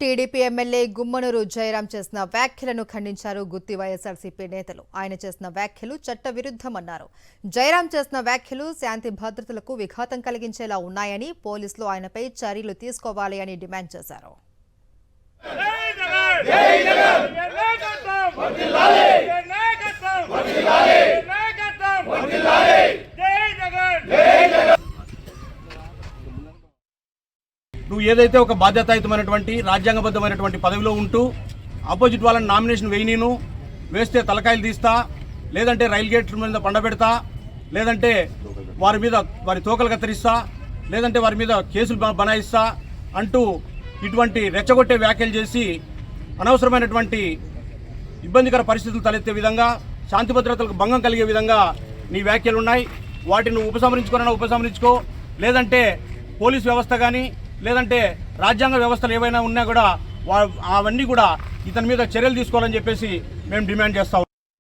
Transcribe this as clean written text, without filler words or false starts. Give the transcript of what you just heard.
TDP MLA Gummanuru Jayaram చేసిన వ్యాఖ్యలను ఖండించారు గుత్తి వైఎస్ఆర్సీపీ నేతలు. ఆయన చేసిన వ్యాఖ్యలు చట్టవిరుద్ధమన్నారు. జయరాం చేసిన వ్యాఖ్యలు శాంతి భద్రతలకు విఘాతం కలిగించేలా ఉన్నాయని, పోలీసులు ఆయనపై చర్యలు తీసుకోవాలి అని డిమాండ్ చేశారు. నువ్వు ఏదైతే ఒక బాధ్యతాయుతమైనటువంటి రాజ్యాంగబద్ధమైనటువంటి పదవిలో ఉంటూ ఆపోజిట్ వాళ్ళని నామినేషన్ వేస్తే తలకాయలు తీస్తా, లేదంటే రైల్ గేట్ మీద పండబెడతా, లేదంటే వారి తోకలు కత్తిరిస్తా, లేదంటే వారి మీద కేసులు బనాయిస్తా అంటూ ఇటువంటి రెచ్చగొట్టే వ్యాఖ్యలు చేసి అనవసరమైనటువంటి ఇబ్బందికర పరిస్థితులు తలెత్తే విధంగా, శాంతి భద్రతలకు భంగం కలిగే విధంగా నీ వ్యాఖ్యలు ఉన్నాయి. వాటిని నువ్వు ఉపసంహరించుకో, లేదంటే పోలీస్ వ్యవస్థ కానీ లేదంటే రాజ్యాంగ వ్యవస్థలు ఏవైనా ఉన్నా కూడా అవన్నీ కూడా ఇతని మీద చర్యలు తీసుకోవాలని చెప్పేసి మేము డిమాండ్ చేస్తాం.